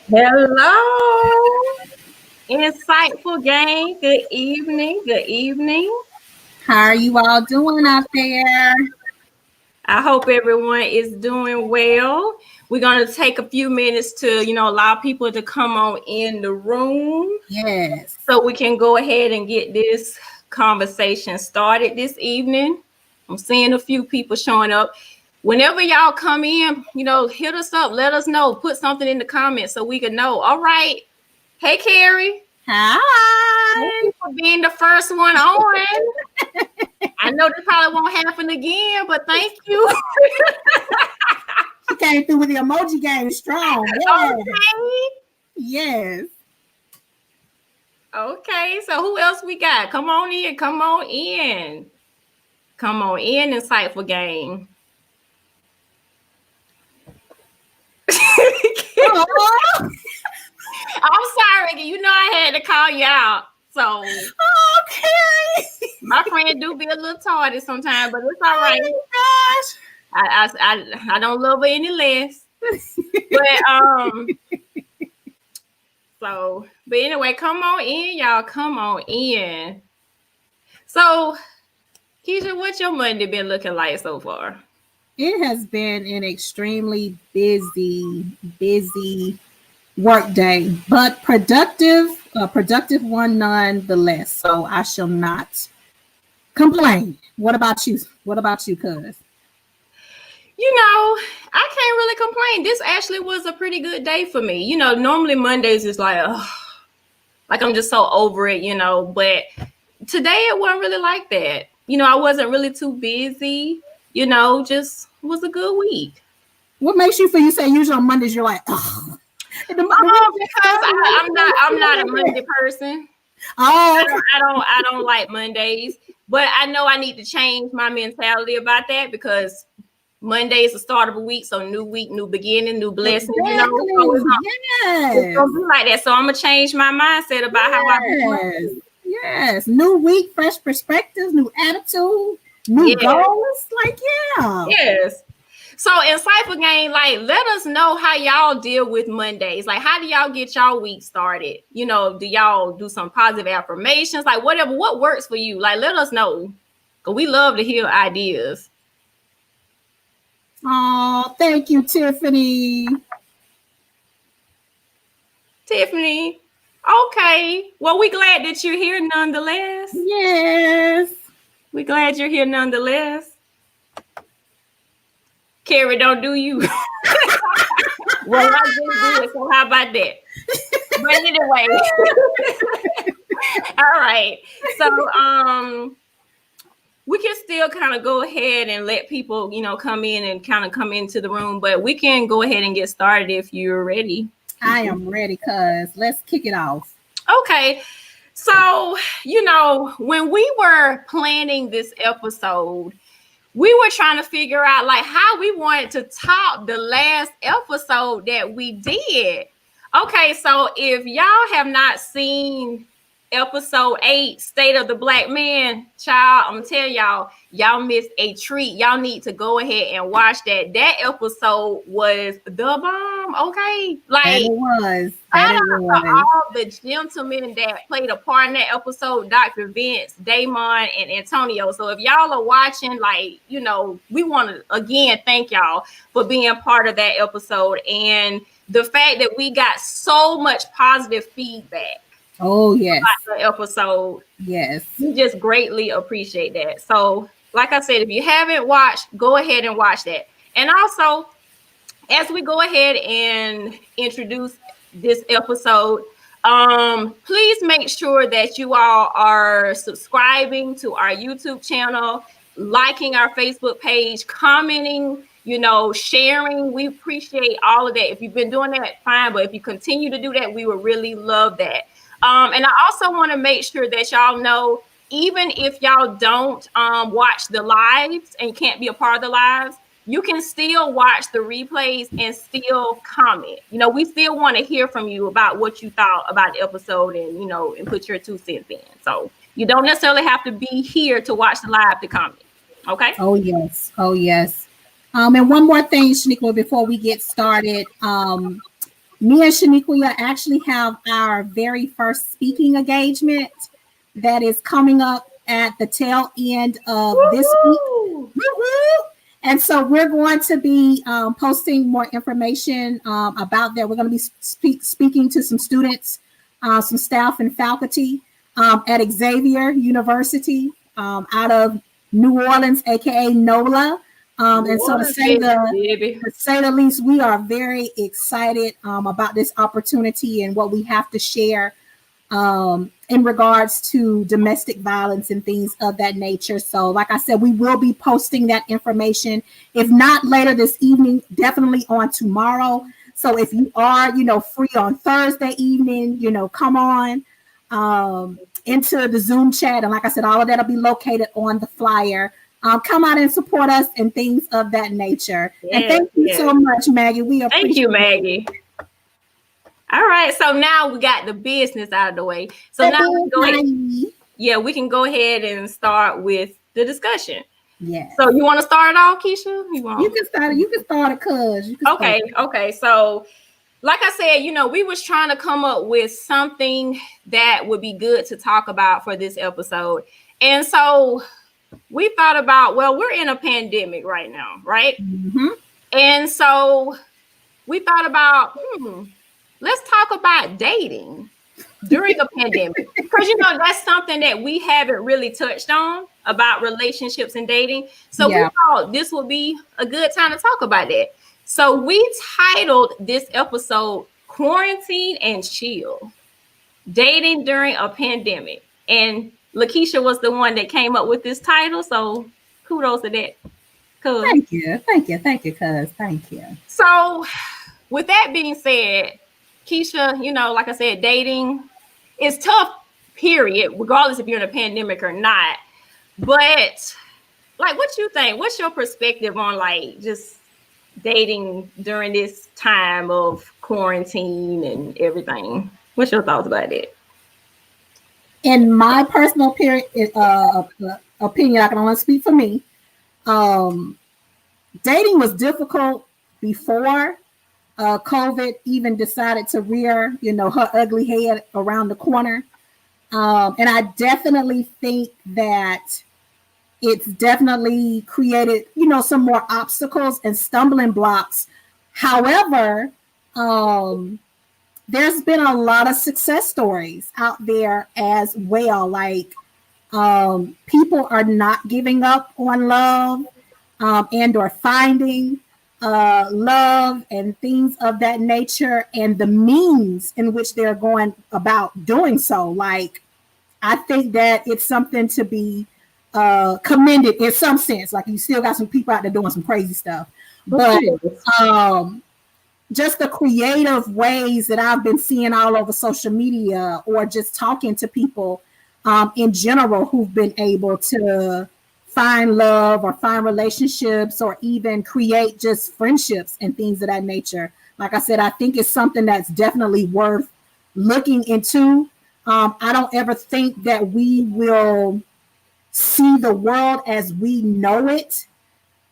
Hello, insightful gang. Good evening. Good evening. How are you all doing out there? I hope everyone is doing well. We're going to take a few minutes to, allow people to come on in the room Yes. so we can go ahead and get this conversation started this evening. I'm seeing a few people showing up. Whenever y'all come in, hit us up, let us know, put something in the comments so we can know. All right. Hey, Carrie. Thank Hi. you for being the first one on. I know this probably won't happen again, but thank you. She came through with the emoji game strong. Yes. Okay. Yes. Okay. So who else we got? Come on in. Come on in. Come on in, insightful gang. Oh, I'm sorry. You know I had to call you out. So okay. my friend do be a little tardy sometimes, but it's all right. Oh I don't love her any less. But but anyway, come on in, y'all. Come on in. So, Keisha, what's your Monday been looking like so far? It has been an extremely busy work day, but productive one nonetheless. So I shall not complain. What about you? What about you, cuz? I can't really complain. This actually was a pretty good day for me. Normally Mondays is like I'm just so over it, but today it wasn't really like that. I wasn't really too busy, just was a good week. What makes you feel? You say usually on Mondays you're like, oh, Because I'm not a Monday person. Oh, I don't like Mondays, but I know I need to change my mentality about that because Monday is the start of a week, so new week, new beginning, new blessing. exactly. So Yes. it's gonna be like that. So I'm gonna change my mindset about how I Yes. Yes. New week, fresh perspectives, new attitude, new goals. Like, yeah. Yes. So insightful gang, like let us know how y'all deal with Mondays. Like, how do y'all get y'all week started? Do y'all do some positive affirmations? Like whatever, what works for you? Like, let us know. Cause we love to hear ideas. Oh, thank you, Tiffany. Tiffany. Okay. Well, we glad that you're here nonetheless. Yes. We glad you're here nonetheless. Carrie, don't do you. Well, I just do it. So how about that? But anyway. All right. So we can still kind of go ahead and let people, come in and kind of come into the room, but we can go ahead and get started if you're ready. I am ready, cuz let's kick it off. Okay. So, when we were planning this episode, we were trying to figure out like how we wanted to top the last episode that we did. Okay, so if y'all have not seen episode 8, State of the Black Man, child, I'm gonna tell y'all missed a treat. Y'all need to go ahead and watch that. That episode was the bomb. Okay, like it was. Shout out to all the gentlemen that played a part in that episode, Dr. Vince, Damon, and Antonio. So if y'all are watching, we want to, again, thank y'all for being part of that episode. And the fact that we got so much positive feedback. Oh, yes. About the episode. Yes. We just greatly appreciate that. So, like I said, if you haven't watched, go ahead and watch that. And also, as we go ahead and introduce this episode, please make sure that you all are subscribing to our YouTube channel, liking our Facebook page, commenting, sharing. We appreciate all of that. If you've been doing that, fine, but if you continue to do that, we would really love that. And I also want to make sure that y'all know, even if y'all don't watch the lives and can't be a part of the lives, you can still watch the replays and still comment. We still want to hear from you about what you thought about the episode and, and put your 2 cents in. So you don't necessarily have to be here to watch the live to comment. Okay? Oh, yes. Oh, yes. And one more thing, Shnequia, before we get started. me and Shnequia actually have our very first speaking engagement that is coming up at the tail end of this week. Woo-hoo! And so we're going to be posting more information about that. We're going to be speaking to some students, some staff and faculty at Xavier University out of New Orleans, aka NOLA. And so to say the least, we are very excited about this opportunity and what we have to share in regards to domestic violence and things of that nature. So like I said, we will be posting that information, if not later this evening, definitely on tomorrow. So if you are, free on Thursday evening, come on into the Zoom chat. And like I said, all of that will be located on the flyer. Come out and support us and things of that nature. Yes, and thank you so much, Maggie. We appreciate Thank you, Maggie. All right, so now we got the business out of the way. So now we can go ahead and start with the discussion. Yeah. So you want to start it off, Keisha? You can start it, cuz. Okay. So like I said, we was trying to come up with something that would be good to talk about for this episode. And so we thought about, well, we're in a pandemic right now, right? Mm-hmm. And so we thought about, let's talk about dating during a pandemic, because that's something that we haven't really touched on, about relationships and dating. So we thought this would be a good time to talk about that. So we titled this episode Quarantine and Chill, Dating During a Pandemic. And Lakesha was the one that came up with this title, so kudos to that. Thank you, cuz. Thank you. So with that being said, Keisha, like I said, dating is tough, period, regardless if you're in a pandemic or not. But like, what you think? What's your perspective on like just dating during this time of quarantine and everything? What's your thoughts about it? In my personal opinion, I can only speak for me. Dating was difficult before COVID even decided to rear, her ugly head around the corner. And I definitely think that it's definitely created, some more obstacles and stumbling blocks. However, there's been a lot of success stories out there as well. Like people are not giving up on love and or finding love and things of that nature, and the means in which they're going about doing so. Like, I think that it's something to be commended in some sense. Like, you still got some people out there doing some crazy stuff, but just the creative ways that I've been seeing all over social media, or just talking to people in general who've been able to find love or find relationships or even create just friendships and things of that nature. Like I said, I think it's something that's definitely worth looking into. I don't ever think that we will see the world as we know it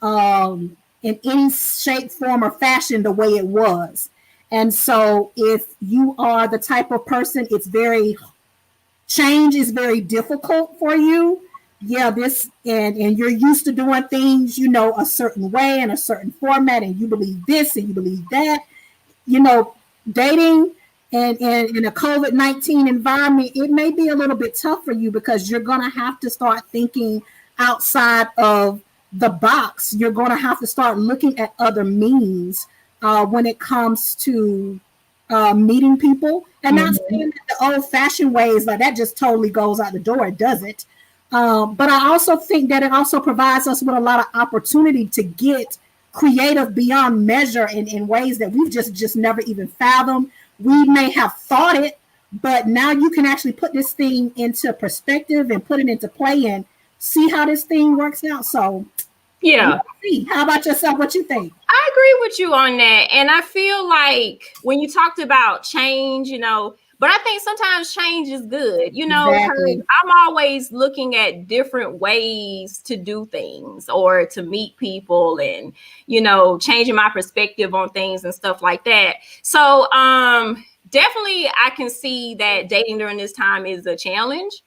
in any shape, form, or fashion the way it was. And so if you are the type of person, change is very difficult for you. Yeah, and you're used to doing things, a certain way and a certain format, and you believe this and you believe that, dating and in a COVID-19 environment, it may be a little bit tough for you, because you're going to have to start thinking outside of the box. You're going to have to start looking at other means when it comes to meeting people, and not saying that the old-fashioned ways like that just totally goes out the door. It doesn't. But I also think that it also provides us with a lot of opportunity to get creative beyond measure in ways that we've just never even fathomed. We may have thought it, but now you can actually put this thing into perspective and put it into play and see how this thing works out. So yeah. How about yourself? What you think? I agree with you on that. And I feel like when you talked about change, But I think sometimes change is good, you know, because Exactly. I'm always looking at different ways to do things or to meet people and, you know, changing my perspective on things and stuff like that. So definitely I can see that dating during this time is a challenge.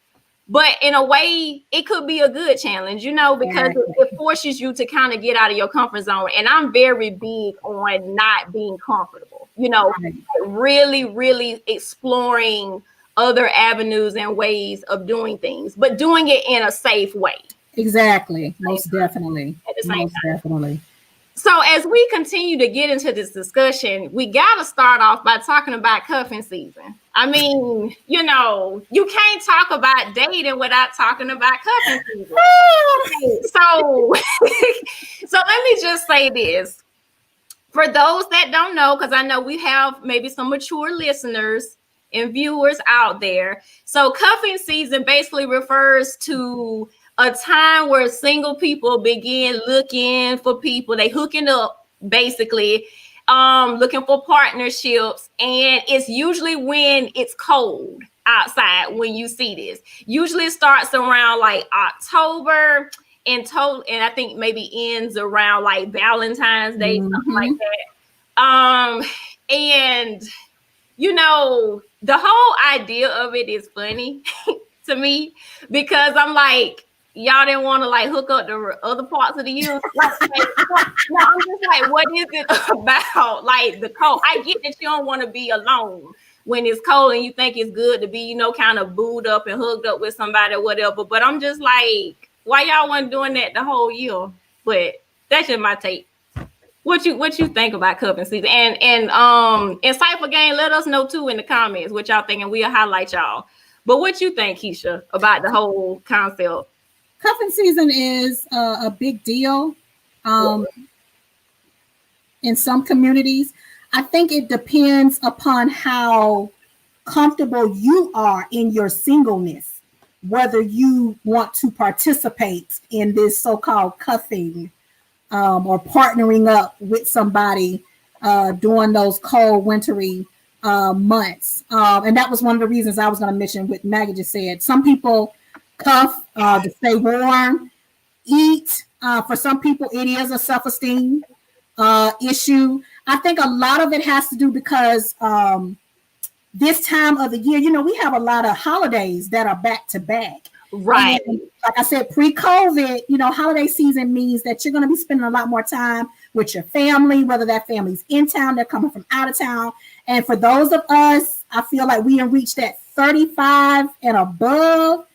But in a way, it could be a good challenge, you know, because Exactly. it forces you to kind of get out of your comfort zone. And I'm very big on not being comfortable, you know, Right. really, really exploring other avenues and ways of doing things, but doing it in a safe way Exactly. Most definitely. at the same Most time. definitely. So as we continue to get into this discussion, we got to start off by talking about cuffing season. I mean, you know, you can't talk about dating without talking about cuffing season. So, so let me just say this. For those that don't know, because I know we have maybe some mature listeners and viewers out there. So cuffing season basically refers to a time where single people begin looking for people. They hooking up basically, looking for partnerships. And it's usually when it's cold outside when you see this. Usually it starts around like October and I think maybe ends around like Valentine's Day, something like Mm-hmm. that. And you know, the whole idea of it is funny to me because I'm like, y'all didn't want to like hook up the other parts of the year. Like no, I'm just like, what is it about? Like the cold. I get that you don't want to be alone when it's cold and you think it's good to be, you know, kind of booed up and hooked up with somebody or whatever. But I'm just like, why y'all wasn't doing that the whole year? But that's just my take. What you think about cuffing season? And Insightful Game, let us know too in the comments what y'all think, and we'll highlight y'all. But what you think, Keisha, about the whole concept? Cuffing season is a big deal in some communities. I think it depends upon how comfortable you are in your singleness, whether you want to participate in this so-called cuffing or partnering up with somebody during those cold, wintry months. And that was one of the reasons I was going to mention what Maggie just said. Some people cuff to stay warm, eat. For some people, it is a self-esteem issue. I think a lot of it has to do because this time of the year, you know, we have a lot of holidays that are back to back. Right. And like I said, pre-COVID, you know, holiday season means that you're going to be spending a lot more time with your family, whether that family's in town, they're coming from out of town. And for those of us, I feel like we have reached that 35 and above.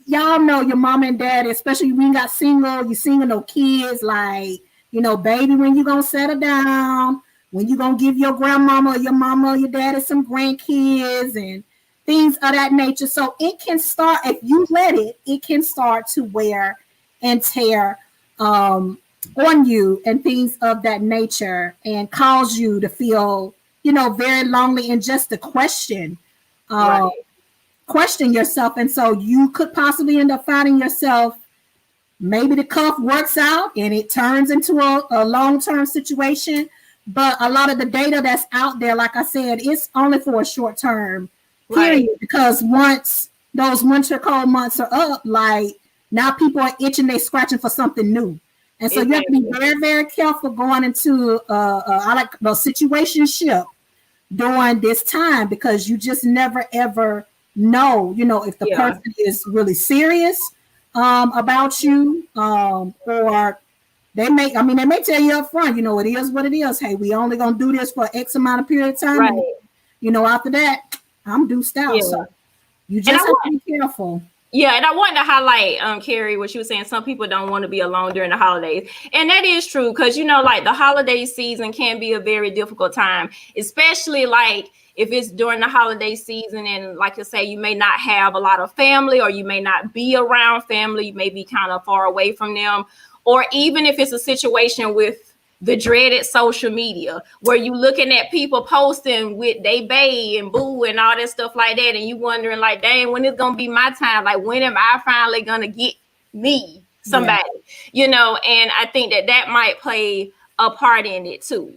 Y'all know your mom and dad, especially when you got single, you single, no kids, like, you know, baby, when you going to settle down, when you going to give your grandmama or your mama or your daddy some grandkids and things of that nature. So it can start, if you let it, it can start to wear and tear on you and things of that nature and cause you to feel, you know, very lonely and just to Right. question yourself. And so you could possibly end up finding yourself, maybe the cuff works out and it turns into a long-term situation. But a lot of the data that's out there, like I said, it's only for a short term period. Right. Because once those winter cold months are up, like now people are itching, they scratching for something new. And so you have to be Exactly. very, very careful going into I like the situationship during this time because you just never ever know, you know, if the Yeah. person is really serious about you or they may, I mean, they may tell you up front, you know, it is what it is. Hey, we only gonna do this for X amount of period of time, and Right. you know, after that, I'm deuced out. So Yeah. you And I just have to be careful. Yeah, and I wanted to highlight, Carrie, what you were saying. Some people don't want to be alone during the holidays, and that is true because you know, like the holiday season can be a very difficult time, especially like if it's during the holiday season, and like I say, you may not have a lot of family, or you may not be around family, you may be kind of far away from them, or even if it's a situation with the dreaded social media where you looking at people posting with they bae and boo and all that stuff like that, and you wondering like, dang, when is gonna be my time? Like, when am I finally gonna get me Yeah. somebody? You know, and I think that might play a part in it too.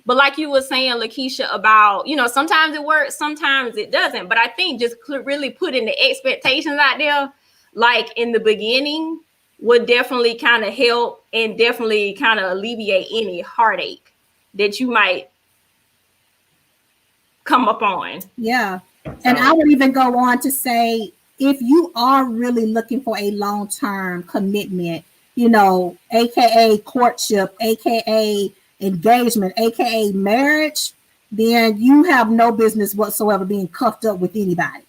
But like you were saying, Lakesha, about, sometimes it works, sometimes it doesn't. But I think just really putting the expectations out there, like in the beginning, would definitely kind of help and definitely kind of alleviate any heartache that you might come up on. Yeah. And I would even go on to say, if you are really looking for a long-term commitment, AKA courtship, AKA engagement, AKA marriage, then you have no business whatsoever being cuffed up with anybody.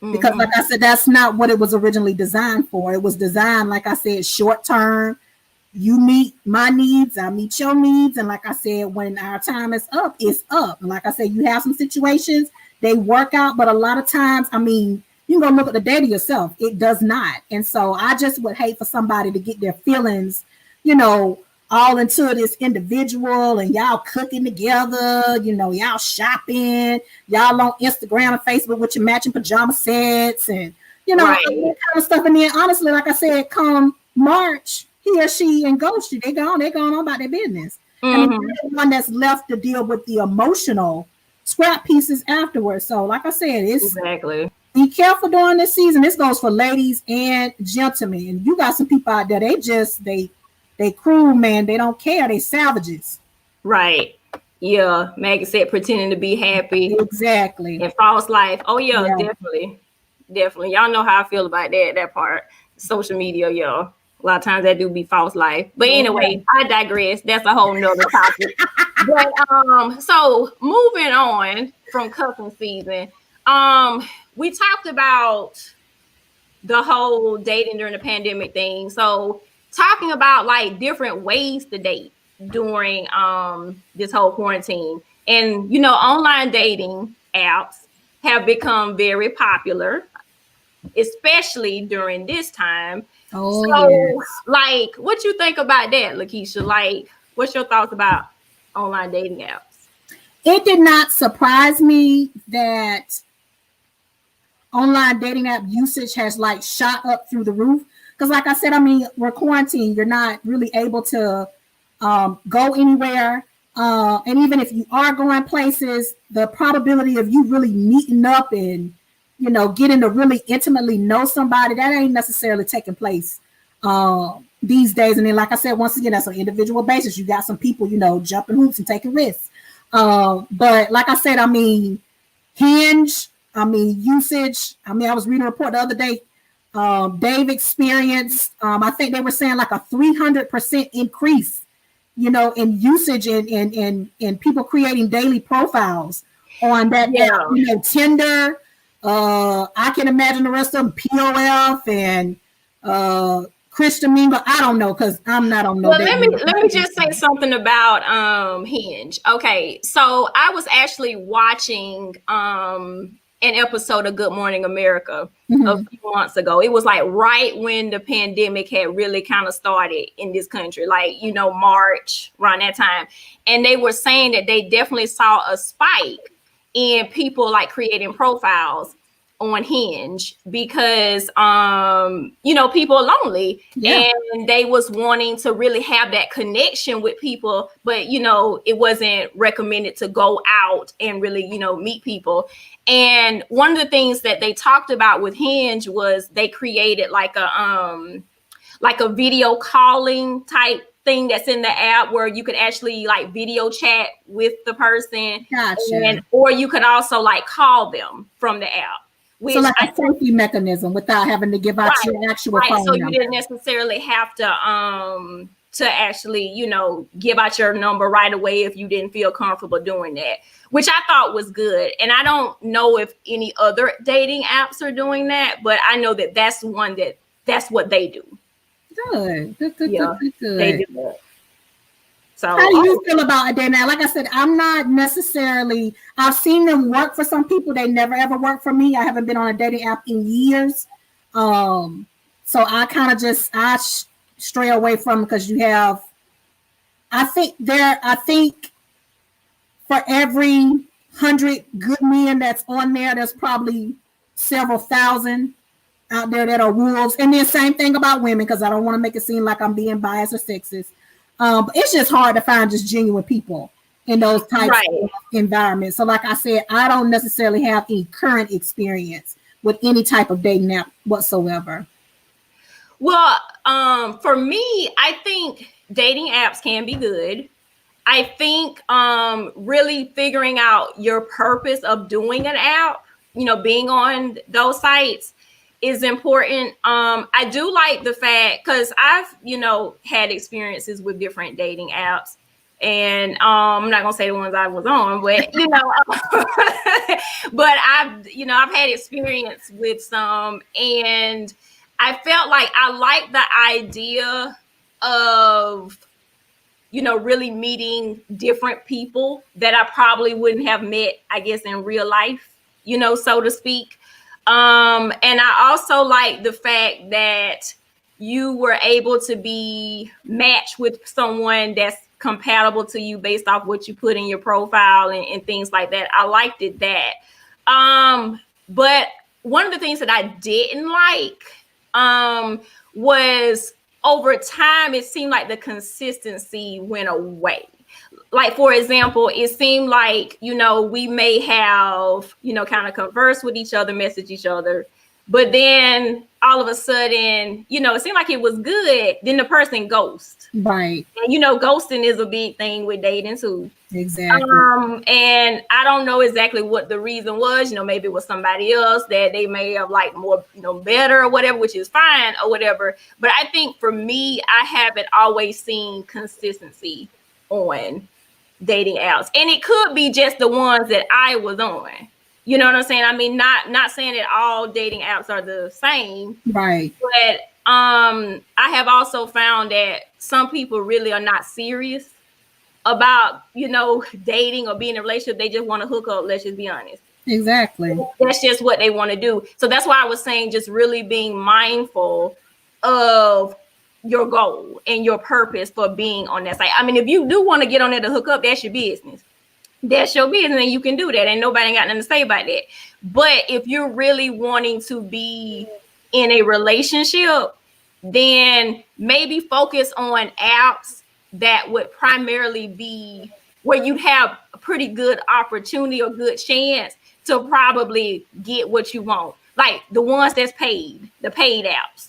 Because like I said, that's not what it was originally designed for. It was designed, like I said, short-term. You meet my needs, I meet your needs. And like I said, when our time is up, it's up. And like I said, you have some situations, they work out, but a lot of times, you can go look at the data yourself. It does not. And so I just would hate for somebody to get their feelings, all into this individual, and y'all cooking together, y'all shopping, y'all on Instagram and Facebook with your matching pajama sets and, right. All that kind of stuff. And then honestly, like I said, come March, he or she and ghost you. They gone on about their business. And you're the one that's left to deal with the emotional scrap pieces afterwards. So like I said, exactly. Be careful during this season. This goes for ladies and gentlemen. And you got some people out there, they cruel, man. They don't care. They savages. Right. Yeah. Maggie said pretending to be happy. Exactly. And false life. Oh yeah. Definitely. Y'all know how I feel about that part. Social media, y'all. A lot of times that do be false life. But anyway, I digress. That's a whole nother topic. But so moving on from cuffing season, we talked about the whole dating during the pandemic thing. So talking about like different ways to date during this whole quarantine. And online dating apps have become very popular, especially during this time. Like, what you think about that, Lakesha? Like, what's your thoughts about online dating apps? It did not surprise me that online dating app usage has like shot up through the roof. Because like I said, we're quarantined. You're not really able to go anywhere. And even if you are going places, the probability of you really meeting up and getting to really intimately know somebody, that ain't necessarily taking place these days. And then, like I said, once again, that's on an individual basis. You got some people, jumping hoops and taking risks. But like I said, Hinge, usage. I was reading a report the other day. They've experienced, I think they were saying like a 300% increase, in usage and people creating daily profiles on that app. Tinder. I can imagine the rest of them, POF and Christian Mingle. I don't know because I'm not on no. Well, let me just say something about Hinge. Okay, so I was actually watching an episode of Good Morning America a few months ago. It was like right when the pandemic had really kind of started in this country, like March, around that time, and they were saying that they definitely saw a spike in people like creating profiles on Hinge because people are lonely and they was wanting to really have that connection with people, but it wasn't recommended to go out and really meet people. And one of the things that they talked about with Hinge was they created like a video calling type thing that's in the app where you could actually like video chat with the person. Gotcha. Or you could also like call them from the app. So like a safety mechanism without having to give out your actual phone so number. You didn't necessarily have to actually, give out your number right away if you didn't feel comfortable doing that, which I thought was good. And I don't know if any other dating apps are doing that, but I know that that's one that's what they do. Good. They do that. So how do you feel about it now? Like I said, I'm not necessarily, I've seen them work for some people. They never ever work for me. I haven't been on a dating app in years. So I kind of just, stray away from, because you have, I think for every 100 good men that's on there's probably several thousand out there that are wolves. And then same thing about women, because I don't want to make it seem like I'm being biased or sexist. But it's just hard to find just genuine people in those types Right. of environments. So like I said, I don't necessarily have any current experience with any type of dating app whatsoever. Well, for me, I think dating apps can be good. I think really figuring out your purpose of doing an app, being on those sites is important. I do like the fact, because I've, had experiences with different dating apps. And I'm not gonna say the ones I was on, but but I've had experience with some, and I felt like I like the idea of really meeting different people that I probably wouldn't have met, I guess, in real life, so to speak. And I also like the fact that you were able to be matched with someone that's compatible to you based off what you put in your profile and things like that. I liked it that. But one of the things that I didn't like was over time, it seemed like the consistency went away. Like, for example, it seemed like, we may have, kind of converse with each other, message each other. But then all of a sudden, it seemed like it was good. Then the person ghosts. Right. And, ghosting is a big thing with dating too. Exactly. And I don't know exactly what the reason was. Maybe it was somebody else that they may have liked more, better or whatever, which is fine or whatever. But I think for me, I haven't always seen consistency on dating apps, and it could be just the ones that I was on. You know what I'm saying? I mean, not saying that all dating apps are the same, right? But I have also found that some people really are not serious about dating or being in a relationship. They just want to hook up. Let's just be honest. Exactly. That's just what they want to do. So that's why I was saying just really being mindful of your goal and your purpose for being on that site. I mean, if you do want to get on there to hook up, that's your business. That's your business, and you can do that. And nobody got nothing to say about that. But if you're really wanting to be in a relationship, then maybe focus on apps that would primarily be where you'd have a pretty good opportunity or good chance to probably get what you want. Like the ones that's paid, the paid apps,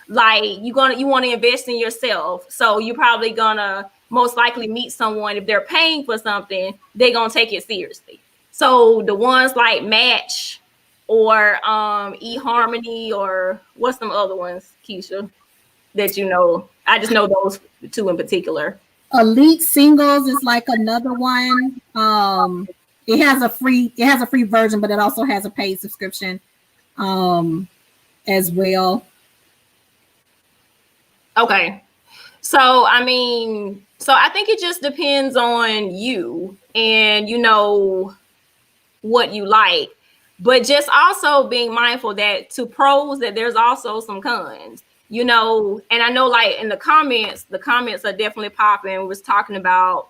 like you want to invest in yourself. So you're probably gonna most likely meet someone. If they're paying for something, they're gonna take it seriously. So the ones like Match or eHarmony, or what's some other ones, Keisha, that I just know those two in particular. Elite Singles is like another one. It has a free version, but it also has a paid subscription as well. Okay. So I think it just depends on you and what you like, but just also being mindful that to pros that there's also some cons, and I know like in the comments are definitely popping. Was talking about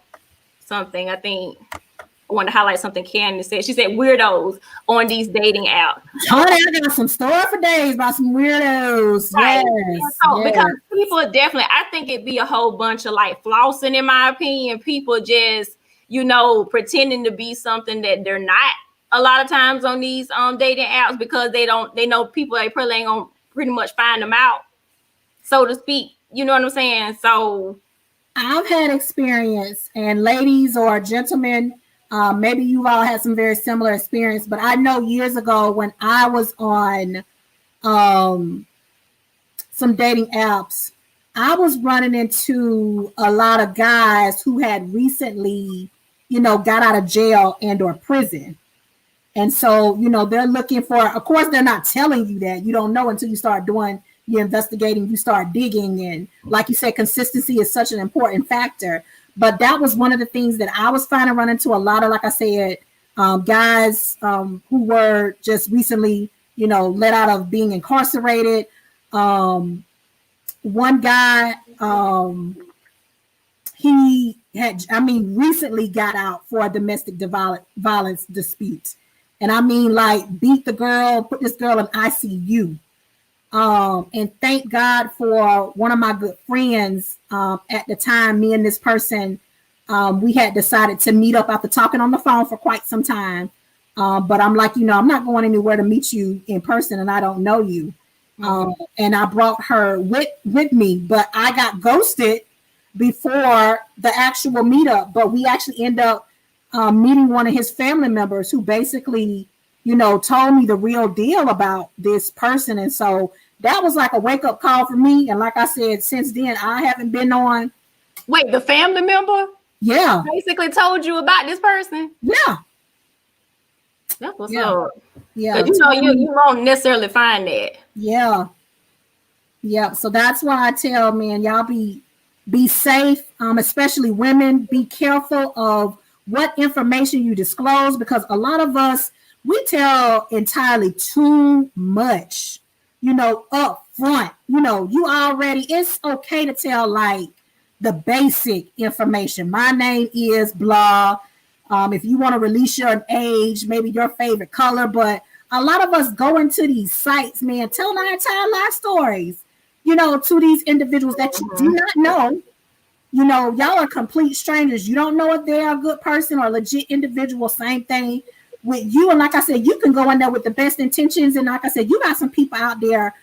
something. I think I want to highlight something Candace said. She said weirdos on these dating apps. Oh, I got some story for days about some weirdos. Right. Yes, so, yes. Because people definitely, I think it'd be a whole bunch of like flossing, in my opinion. People just, pretending to be something that they're not a lot of times on these dating apps, because they know people, they probably ain't gonna pretty much find them out, so to speak. You know what I'm saying? So I've had experience, and ladies or gentlemen, maybe you all had some very similar experience, but I know years ago when I was on some dating apps, I was running into a lot of guys who had recently, got out of jail and or prison. And so, they're looking for, of course, they're not telling you that. You don't know until you start doing your investigating, you start digging. And like you said, consistency is such an important factor. But that was one of the things that I was finding, run into a lot of, like I said, guys who were just recently, let out of being incarcerated. One guy, he had, recently got out for a domestic violence dispute. And like beat the girl, put this girl in ICU. And thank God for one of my good friends at the time. Me and this person We had decided to meet up after talking on the phone for quite some time. But I'm like, I'm not going anywhere to meet you in person and I don't know you. And I brought her with me, but I got ghosted before the actual meetup. But we actually end up meeting one of his family members who basically, told me the real deal about this person. And so that was like a wake up call for me. And like I said, since then, I haven't been on. Wait, the family member? Yeah. Basically told you about this person? Yeah. That's what's up. Yeah. You won't necessarily find that. Yeah. Yeah. So that's why I tell, man, y'all be safe, especially women. Be careful of what information you disclose, because a lot of us, we tell entirely too much, up front. You already, it's okay to tell like the basic information. My name is blah. If you want to release your age, maybe your favorite color, but a lot of us go into these sites, man, telling our entire life stories, to these individuals that you do not know. Y'all are complete strangers. You don't know if they're a good person or legit individual. Same thing with you. And like I said, you can go in there with the best intentions. And like I said, you got some people out there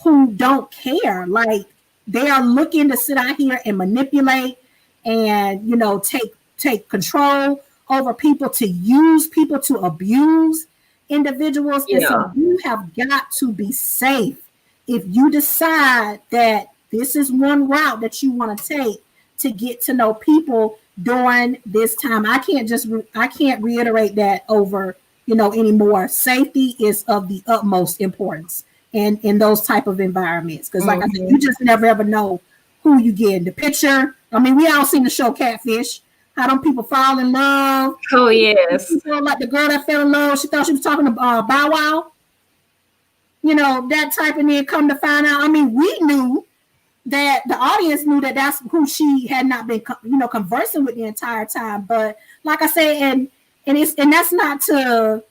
who don't care. Like they are looking to sit out here and manipulate and, take control over people, to use people, to abuse individuals. Yeah. And so you have got to be safe. If you decide that this is one route that you want to take to get to know people during this time, I can't reiterate that over, anymore. Safety is of the utmost importance in those type of environments. Because like I said, you just never ever know who you get in the picture. I mean, we all seen the show Catfish. How them people fall in love. Oh, yes. People, like the girl that fell in love, she thought she was talking to Bow Wow. That type, and then come to find out, I mean, we knew that the audience knew that that's who she had not been, conversing with the entire time. But like I say, and that's not to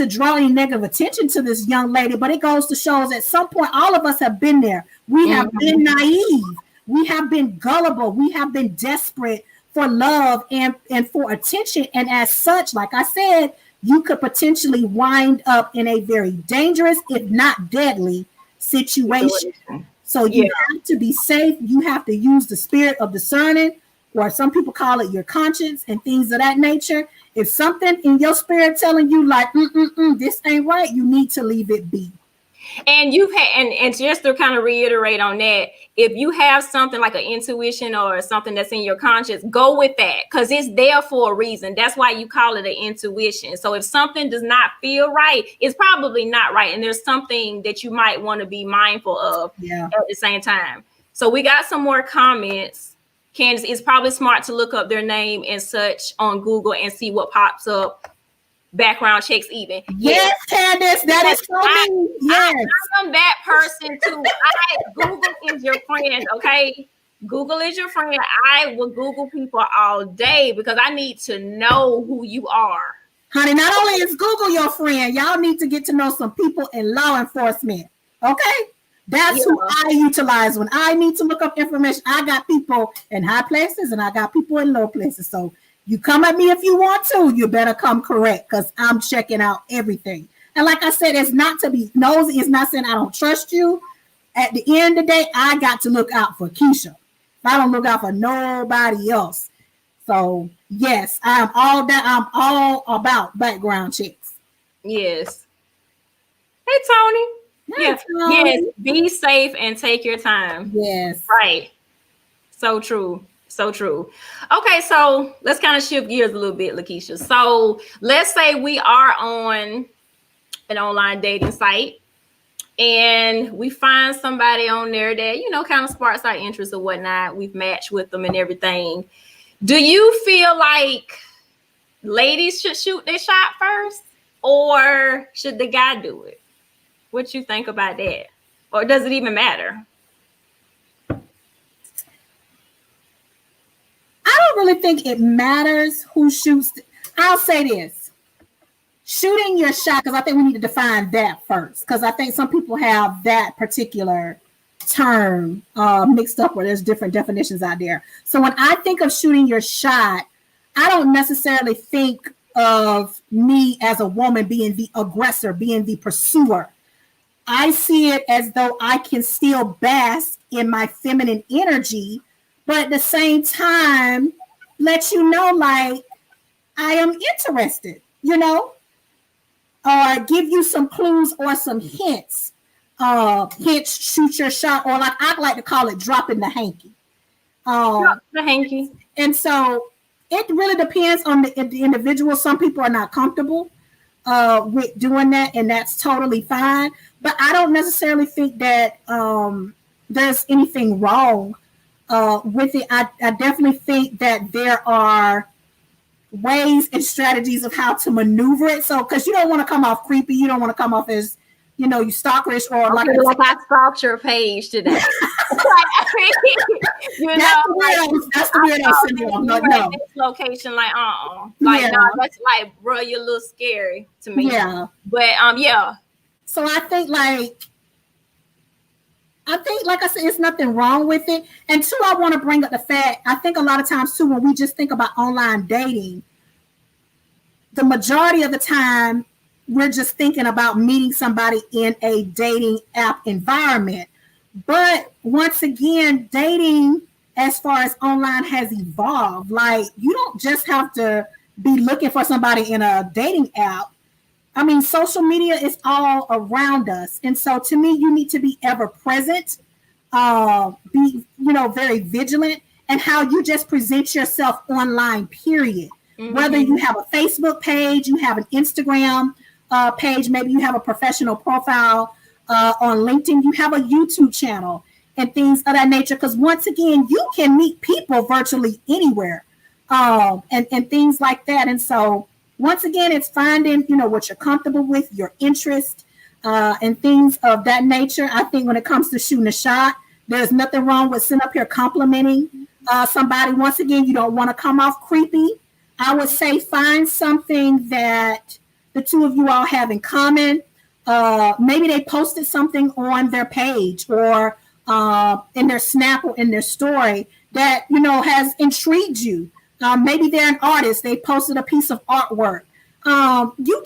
draw any negative attention to this young lady, but it goes to show at some point, all of us have been there. We have been naive. We have been gullible. We have been desperate for love and for attention. And as such, like I said, you could potentially wind up in a very dangerous, if not deadly, situation. So you have to be safe. You have to use the spirit of discerning, or some people call it your conscience and things of that nature. If something in your spirit telling you like, this ain't right, you need to leave it be. And you've had, and just to kind of reiterate on that, if you have something like an intuition or something that's in your conscience, go with that, because it's there for a reason. That's why you call it an intuition. So if something does not feel right, it's probably not right. And there's something that you might want to be mindful of at the same time. So we got some more comments. Candace, it's probably smart to look up their name and such on Google and see what pops up. Background checks even. Yes, Candace, that is so mean. Yes. I'm that person too. Google is your friend, okay? Google is your friend. I will Google people all day because I need to know who you are. Honey, not only is Google your friend, y'all need to get to know some people in law enforcement, okay? That's who I utilize when I need to look up information. I got people in high places and I got people in low places. So you come at me if you want to, you better come correct, because I'm checking out everything. And like I said, it's not to be nosy. It's not saying I don't trust you. At the end of the day, I got to look out for Keisha. I don't look out for nobody else. So yes, I'm all about background checks. Yes. Hey, Tony. Yes. Yes. Be safe and take your time. Yes. Right. So true. So true. Okay, so let's kind of shift gears a little bit, Lakesha. So let's say we are on an online dating site and we find somebody on there that, kind of sparks our interest or whatnot. We've matched with them and everything. Do you feel like ladies should shoot their shot first, or should the guy do it? What you think about that? Or does it even matter? I don't really think it matters who shoots. I'll say this. Shooting your shot, because I think we need to define that first, because I think some people have that particular term mixed up, where there's different definitions out there. So when I think of shooting your shot, I don't necessarily think of me as a woman being the aggressor, being the pursuer. I see it as though I can still bask in my feminine energy, but at the same time, let you know, like, I am interested, or give you some clues or some hints. Hints, shoot your shot, or like I like to call it, dropping the hanky. Drop the hanky. And so it really depends on the individual. Some people are not comfortable with doing that, and that's totally fine. But I don't necessarily think that there's anything wrong with it. I definitely think that there are ways and strategies of how to maneuver it. So, because you don't want to come off creepy, you don't want to come off as, you stalkerish, or like I stalked your page today. That's the weirdo syndrome. No. This location, like no, that's like, bro, you're a little scary to me. Yeah, but yeah. So I think, like I said, it's nothing wrong with it. And two, I want to bring up the fact, I think a lot of times too, when we just think about online dating, the majority of the time we're just thinking about meeting somebody in a dating app environment. But once again, dating as far as online has evolved. Like, you don't just have to be looking for somebody in a dating app. I mean, social media is all around us. And so to me, you need to be ever present, be, very vigilant, and how you just present yourself online, period. Mm-hmm. Whether you have a Facebook page, you have an Instagram page, maybe you have a professional profile on LinkedIn, you have a YouTube channel and things of that nature. Because once again, you can meet people virtually anywhere and things like that. And so once again, it's finding, what you're comfortable with, your interest, and things of that nature. I think when it comes to shooting a shot, there's nothing wrong with sitting up here complimenting somebody. Once again, you don't want to come off creepy. I would say find something that the two of you all have in common. Maybe they posted something on their page or in their snap or in their story that, has intrigued you. Maybe they're an artist. They posted a piece of artwork. You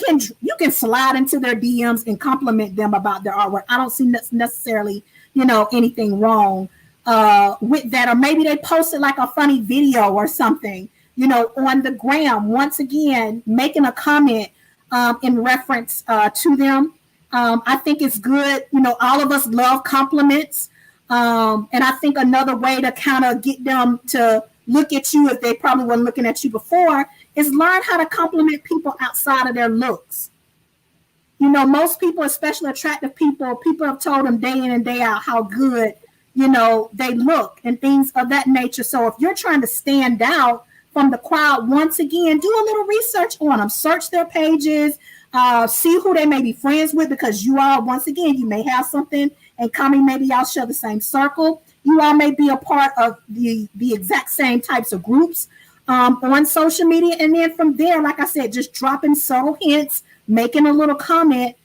can slide into their DMs and compliment them about their artwork. I don't see necessarily, anything wrong with that. Or maybe they posted like a funny video or something, on the gram. Once again, making a comment in reference to them. I think it's good. All of us love compliments. And I think another way to kind of get them to look at you if they probably weren't looking at you before is learn how to compliment people outside of their looks. Most people, especially attractive people have told them day in and day out how good, they look and things of that nature. So if you're trying to stand out from the crowd, once again, do a little research on them, search their pages, see who they may be friends with, because you all, once again, you may have something in common. Maybe y'all share the same circle. You all may be a part of the exact same types of groups on social media. And then from there, like I said, just dropping subtle hints, making a little comment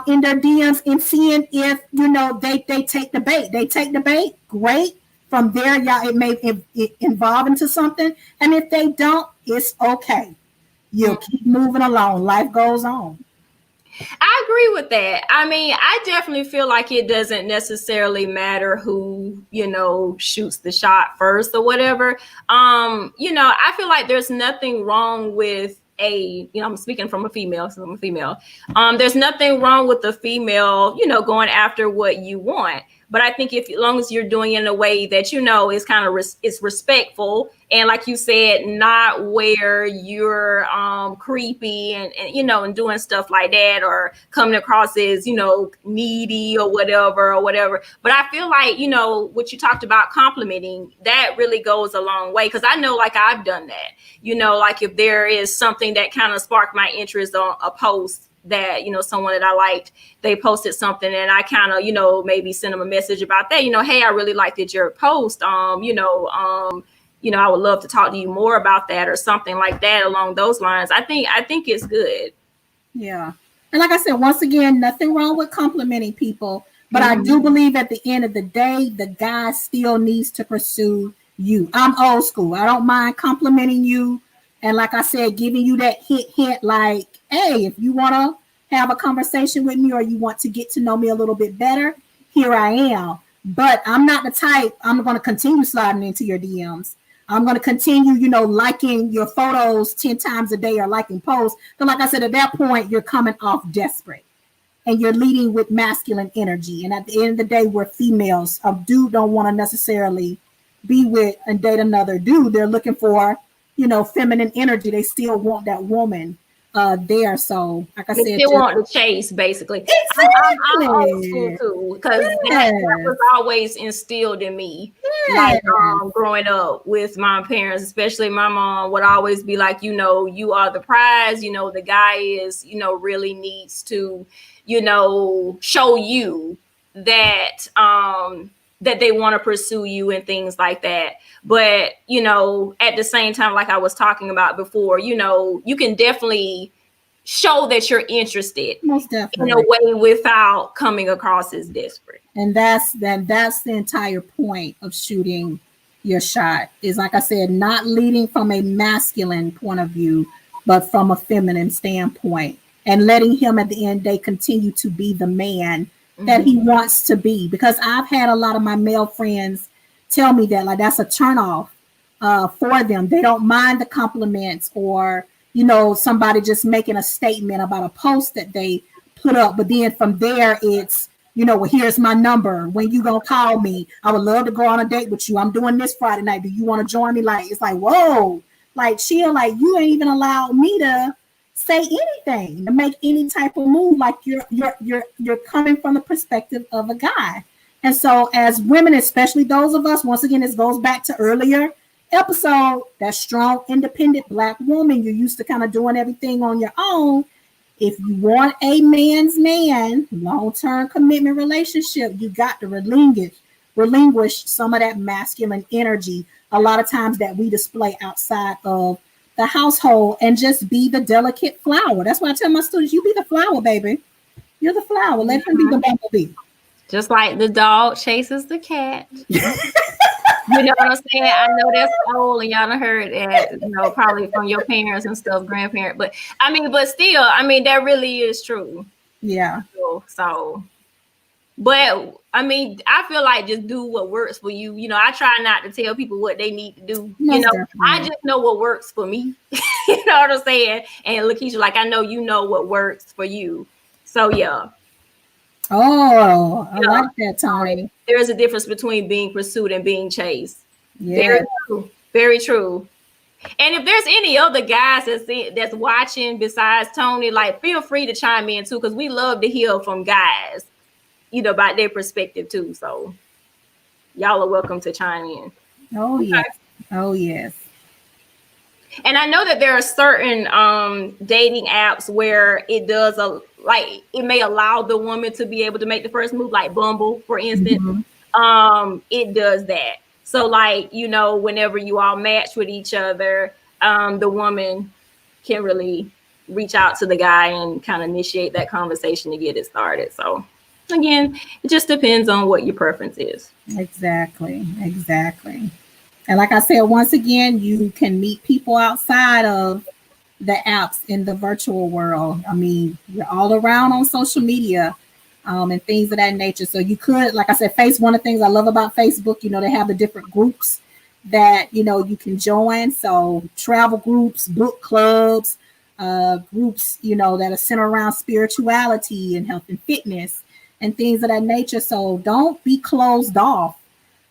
in their DMs and seeing if, they take the bait. They take the bait, great. From there, y'all, it may evolve into something. And if they don't, it's okay. You'll keep moving along. Life goes on. I agree with that. I mean, I definitely feel like it doesn't necessarily matter who, shoots the shot first or whatever. I feel like there's nothing wrong with I'm speaking from a female, so I'm a female. There's nothing wrong with the female, going after what you want. But I think as long as you're doing it in a way that, is kind of it's respectful. And like you said, not where you're creepy and and doing stuff like that, or coming across as, needy or whatever. But I feel like, what you talked about, complimenting, that really goes a long way. Because I know, like, I've done that, like if there is something that kind of sparked my interest on a post that, someone that I liked, they posted something and I kind of, maybe send them a message about that, hey, I really liked your post. I would love to talk to you more about that, or something like that along those lines. I think it's good. Yeah. And like I said, once again, nothing wrong with complimenting people, But I do believe at the end of the day, the guy still needs to pursue you. I'm old school. I don't mind complimenting you. And like I said, giving you that hint, like, hey, if you want to have a conversation with me or you want to get to know me a little bit better, here I am. But I'm not the type, I'm going to continue sliding into your DMs. I'm going to continue, liking your photos 10 times a day or liking posts. But like I said, at that point, you're coming off desperate and you're leading with masculine energy. And at the end of the day, we're females. A dude don't want to necessarily be with and date another dude. They're looking for, feminine energy. They still want that woman there. So, like I said, they want to chase, basically. Exactly. I'm old school too, because that was always instilled in me. Like growing up with my parents, especially my mom, would always be like, you are the prize. The guy is, really needs to, show you that that they want to pursue you and things like that. But, at the same time, like I was talking about before, you can definitely show that you're interested most definitely in a way without coming across as desperate. And that's the entire point of shooting your shot, is, like I said, not leading from a masculine point of view, but from a feminine standpoint, and letting him at the end of the day continue to be the man that he wants to be. Because I've had a lot of my male friends tell me that, like, that's a turnoff for them. They don't mind the compliments or, somebody just making a statement about a post that they put up. But then from there, it's, well, here's my number. When you gonna call me? I would love to go on a date with you. I'm doing this Friday night. Do you want to join me? Like, it's like, whoa, like, chill, like, you ain't even allowed me to say anything, to make any type of move. Like, you're coming from the perspective of a guy. And so as women, especially those of us, once again, this goes back to earlier episode, that strong, independent Black woman, you're used to kind of doing everything on your own. If you want a man's man, long-term commitment relationship, you got to relinquish some of that masculine energy, a lot of times that we display outside of the household, and just be the delicate flower. That's why I tell my students, you be the flower, baby. You're the flower. Let him be the bumblebee. Just like the dog chases the cat. You know what I'm saying? I know that's old and y'all done heard that, probably from your parents and stuff, grandparents. But still, that really is true. Yeah. So, but I feel like just do what works for you. I try not to tell people what they need to do. I just know what works for me. You know what I'm saying? And Lakesha, like, I know you know what works for you. So yeah. Oh, I like that, Tony. There is a difference between being pursued and being chased. Yeah. Very true. Very true. And if there's any other guys that's watching besides Tony, like, feel free to chime in too, because we love to hear from guys, about their perspective too. So y'all are welcome to chime in. Oh, yes. Oh, yes. And I know that there are certain dating apps where it does it may allow the woman to be able to make the first move, like Bumble, for instance. It does that. So, like, whenever you all match with each other, the woman can really reach out to the guy and kind of initiate that conversation to get it started. So, again, it just depends on what your preference is. Exactly. And like I said, once again, you can meet people outside of the apps in the virtual world. You're all around on social media and things of that nature. So you could, like I said, one of the things I love about Facebook, they have the different groups that, you can join. So travel groups, book clubs, groups, that are centered around spirituality and health and fitness and things of that nature. So don't be closed off.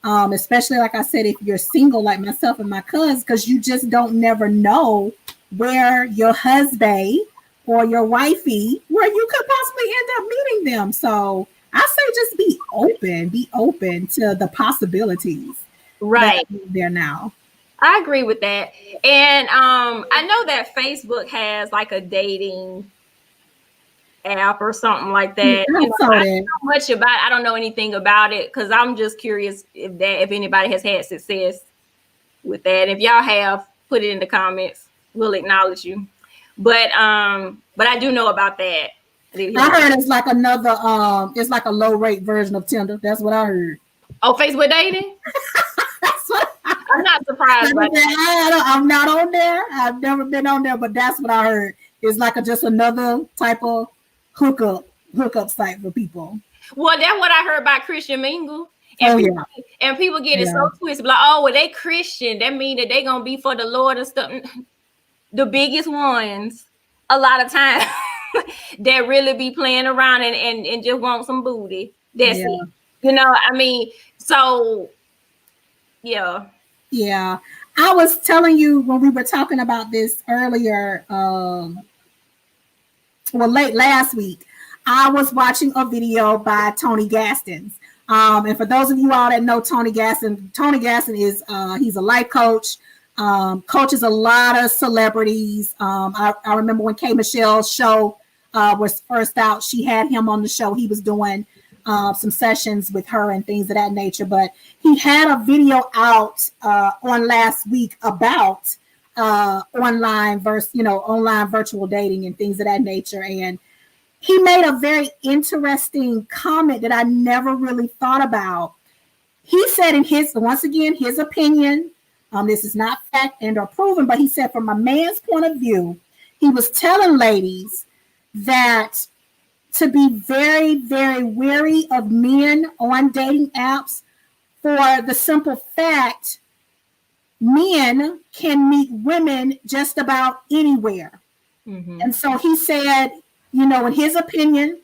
Especially, like I said, if you're single like myself and my cousins, because you just don't never know where your husband or your wifey, where you could possibly end up meeting them. So I say just be open to the possibilities. Right there now. I agree with that. And I know that Facebook has like a dating app or something like that. I don't know anything about it, because I'm just curious if anybody has had success with that. If y'all have, put it in the comments. We'll acknowledge you. But I do know about that. I heard it's like another it's like a low rate version of Tinder. That's what I heard. Oh, Facebook dating? That's what I'm not surprised by that. I'm not on there. I've never been on there, but that's what I heard. It's like just another type of hookup site for people. Well, that's what I heard about Christian Mingle. And people get it so twisted. Like, oh, well, they Christian. That mean that they gonna be for the Lord and stuff. The biggest ones, a lot of times, that really be playing around and just want some booty. That's it. You know, I mean, so yeah. Yeah. I was telling you when we were talking about this earlier, late last week, I was watching a video by Tony Gaston. And for those of you all that know Tony Gaston is he's a life coach, coaches a lot of celebrities. I remember when K. Michelle's show was first out, she had him on the show. He was doing some sessions with her and things of that nature. But he had a video out on last week about online virtual dating and things of that nature. And he made a very interesting comment that I never really thought about. He said in his opinion, this is not fact and or proven, but he said from a man's point of view, he was telling ladies that to be very, very wary of men on dating apps for the simple fact men can meet women just about anywhere. Mm-hmm. And so he said, in his opinion,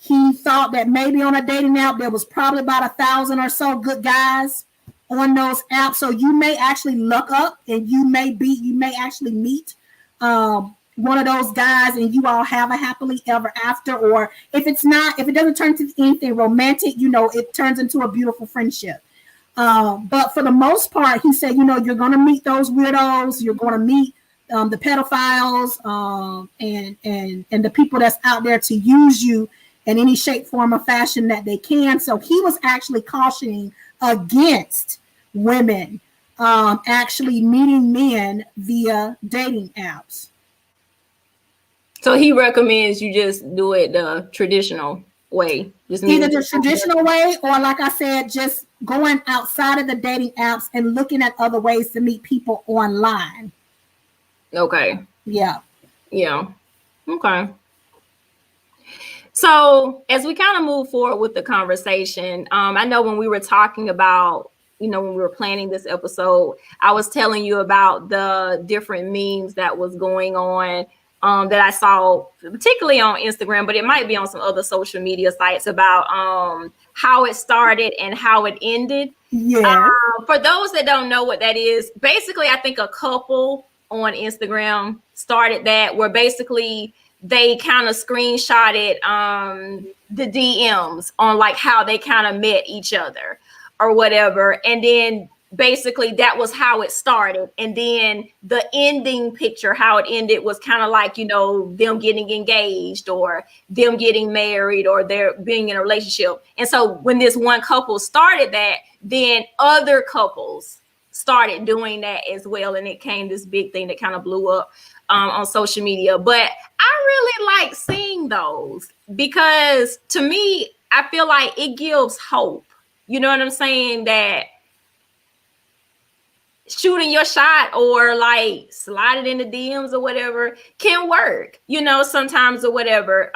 he thought that maybe on a dating app, there was probably about 1,000 or so good guys on those apps. So you may actually look up and you may actually meet one of those guys and you all have a happily ever after. Or if it doesn't turn to anything romantic, it turns into a beautiful friendship. But for the most part, he said, you're going to meet those weirdos. You're going to meet the pedophiles and the people that's out there to use you in any shape, form, or fashion that they can. So he was actually cautioning against women actually meeting men via dating apps. So he recommends you just do it the traditional way. Either the traditional way or, like I said, just going outside of the dating apps and looking at other ways to meet people online. Okay. Yeah. Okay. So as we kind of move forward with the conversation, I know when we were talking about, when we were planning this episode, I was telling you about the different memes that was going on that I saw, particularly on Instagram, but it might be on some other social media sites about how it started and how it ended. Yeah. For those that don't know what that is, basically, I think a couple on Instagram started that, where basically they kind of screenshotted the DMs on like how they kind of met each other or whatever. And then basically that was how it started. And then the ending picture, how it ended, was kind of like, them getting engaged or them getting married or they're being in a relationship. And so when this one couple started that, then other couples started doing that as well. And it came this big thing that kind of blew up on social media. But I really like seeing those because to me, I feel like it gives hope. You know what I'm saying? That shooting your shot or like slide it in the DMs or whatever can work, sometimes or whatever.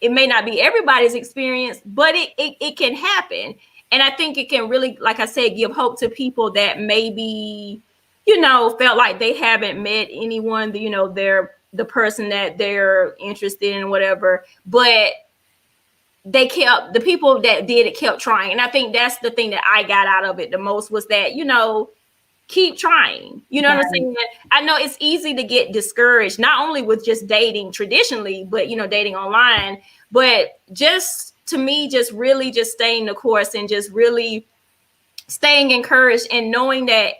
It may not be everybody's experience, but it can happen. And I think it can really, like I said, give hope to people that maybe, felt like they haven't met anyone, they're the person that they're interested in, whatever, but the people that did it kept trying. And I think that's the thing that I got out of it the most was that, keep trying. You know what I'm saying? I know it's easy to get discouraged, not only with just dating traditionally, but, dating online, but just to me, just really just staying the course and just really staying encouraged and knowing that,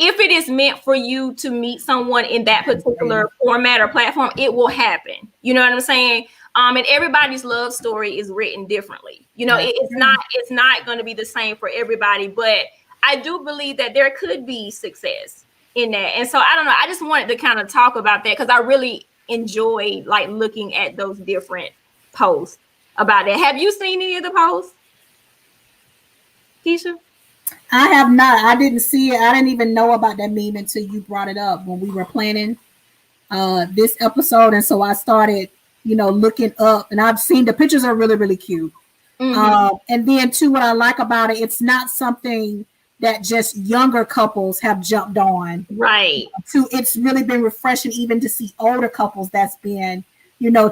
if it is meant for you to meet someone in that particular format or platform, it will happen. You know what I'm saying? And everybody's love story is written differently. It's not going to be the same for everybody, but I do believe that there could be success in that. And so I don't know. I just wanted to kind of talk about that because I really enjoyed like looking at those different posts about it. Have you seen any of the posts, Keisha? I have not. I didn't see it. I didn't even know about that meme until you brought it up when we were planning this episode. And so I started, looking up, and I've seen the pictures are really, really cute. And then too, what I like about it, it's not something that just younger couples have jumped on. Right. It's really been refreshing even to see older couples that's been,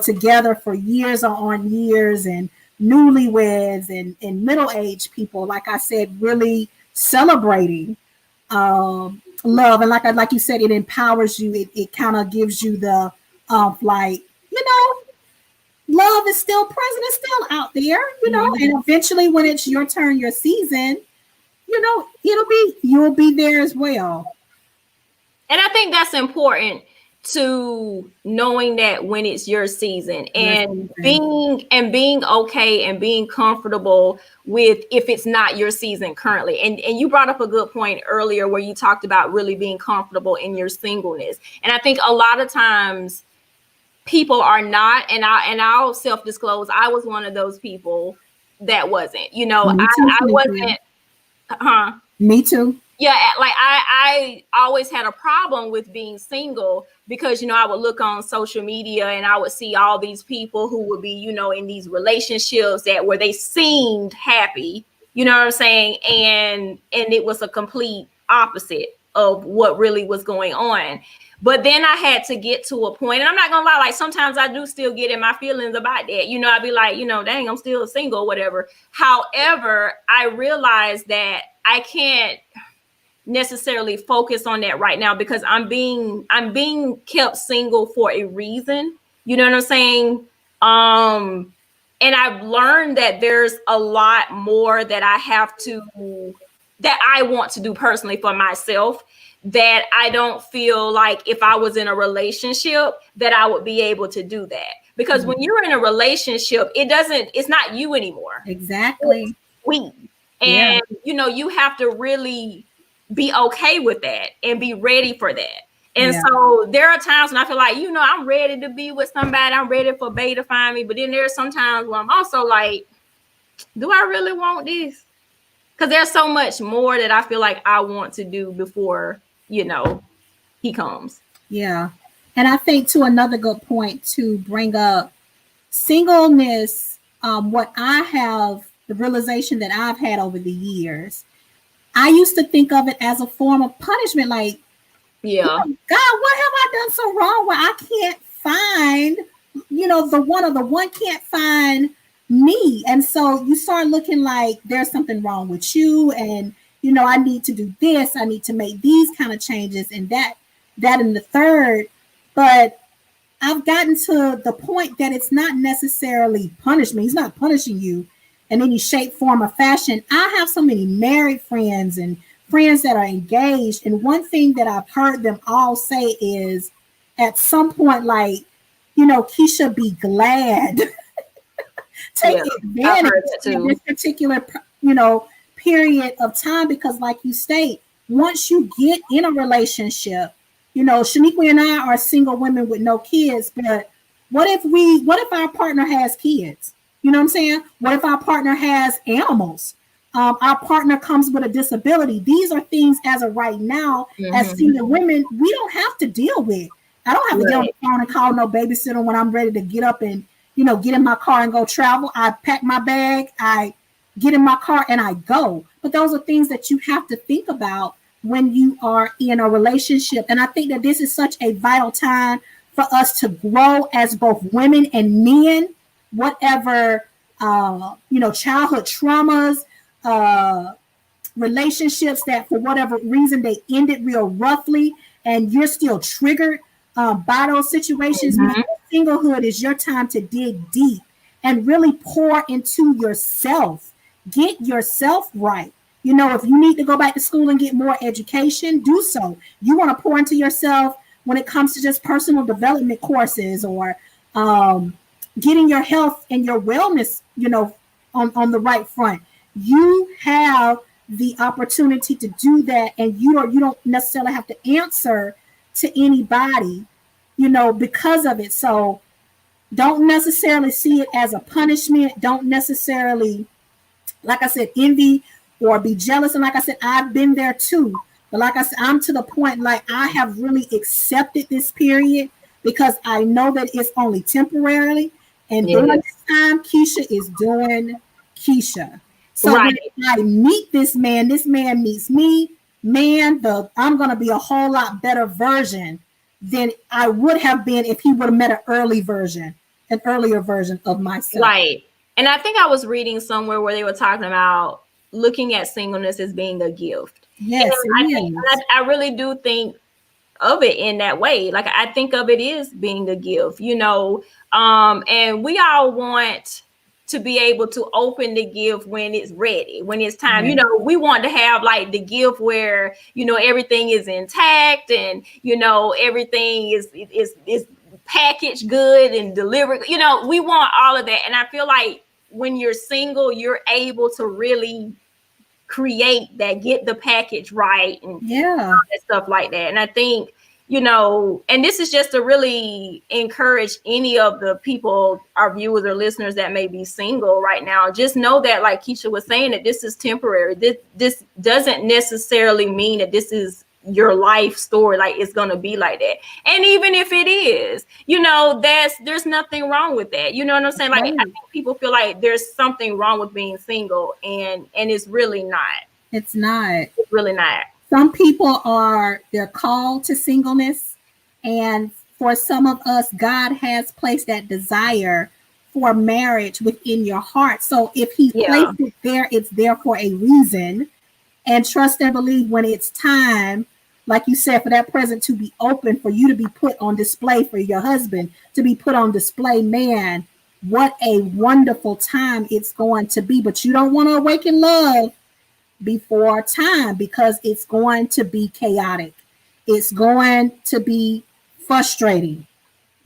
together for years on years, and newlyweds and middle-aged people, like I said, really celebrating love. And like you said, it empowers you. It kind of gives you the love is still present, it's still out there, and eventually when it's your turn, your season, you'll be there as well. And I think that's important, to knowing that when it's your season, and being okay and being comfortable with if it's not your season currently. And you brought up a good point earlier where you talked about really being comfortable in your singleness. And I think a lot of times people are not, and I'll self-disclose, I was one of those people that wasn't, I wasn't. Me too. Yeah, like I always had a problem with being single because, I would look on social media and I would see all these people who would be, in these relationships where they seemed happy, you know what I'm saying? And it was a complete opposite of what really was going on. But then I had to get to a point, and I'm not gonna lie, like sometimes I do still get in my feelings about that. I'd be like, dang, I'm still single, whatever. However, I realized that I can't necessarily focus on that right now because I'm being kept single for a reason. You know what I'm saying? And I've learned that there's a lot more that I want to do personally for myself, that I don't feel like if I was in a relationship that I would be able to do that. Because when you're in a relationship, it's not you anymore. Exactly. It's we. And, you have to really be okay with that and be ready for that. And so there are times when I feel like, I'm ready to be with somebody. I'm ready for Bae to find me. But then there's sometimes where I'm also like, do I really want this? Because there's so much more that I feel like I want to do before, he comes. Yeah. And I think to another good point to bring up singleness, the realization that I've had over the years, I used to think of it as a form of punishment. Like, yeah, God, what have I done so wrong where I can't find, the one can't find me? And so you start looking like there's something wrong with you, and I need to do this, I need to make these kind of changes, and that and the third. But I've gotten to the point that it's not necessarily punishment. He's not punishing you in any shape, form, or fashion. I have so many married friends and friends that are engaged, and one thing that I've heard them all say is, at some point, like, Keisha, be glad. Take advantage of this particular, period of time, because like you state, once you get in a relationship, Shnequia and I are single women with no kids, but what if our partner has kids? You know what I'm saying? What if our partner has animals? Our partner comes with a disability. These are things as of right now, as single women, we don't have to deal with. I don't have to get on the phone and call no babysitter when I'm ready to get up and, get in my car and go travel. I pack my bag, I get in my car and I go. But those are things that you have to think about when you are in a relationship. And I think that this is such a vital time for us to grow as both women and men, whatever, childhood traumas, relationships that for whatever reason they ended real roughly, and you're still triggered by those situations. Singlehood is your time to dig deep and really pour into yourself. Get yourself right. If you need to go back to school and get more education, do so. You want to pour into yourself when it comes to just personal development courses, or getting your health and your wellness, on the right front. You have the opportunity to do that, and you don't necessarily have to answer to anybody because of it. So don't necessarily see it as a punishment. Don't necessarily, like I said, envy or be jealous. And like I said, I've been there too. But like I said, I'm to the point, like, I have really accepted this period because I know that it's only temporarily. And during this time, Keisha is doing Keisha. So when I meet this man meets me, man, I'm going to be a whole lot better version than I would have been if he would have met an earlier version of myself. Right. And I think I was reading somewhere where they were talking about looking at singleness as being a gift. Yes, I really do think of it in that way. Like, I think of it as being a gift, and we all want to be able to open the gift when it's ready, when it's time. Right. We want to have like the gift where, everything is intact and, everything is packaged good and delivered. We want all of that. And I feel like when you're single, you're able to really create that, get the package right, and stuff like that. And I think, and this is just to really encourage any of the people, our viewers or listeners that may be single right now. Just know that, like Keisha was saying, that this is temporary. This doesn't necessarily mean that this is your life story, like it's gonna be like that. And even if it is, there's nothing wrong with that. You know what I'm saying? Like, I think people feel like there's something wrong with being single, and it's really not. It's not. It's really not. Some people they're called to singleness, and for some of us, God has placed that desire for marriage within your heart. So if he placed it there, it's there for a reason. And trust and believe when it's time, like you said, for that present to be open, for you to be put on display, for your husband to be put on display. Man, what a wonderful time it's going to be. But you don't want to awaken love before time, because it's going to be chaotic. It's going to be frustrating.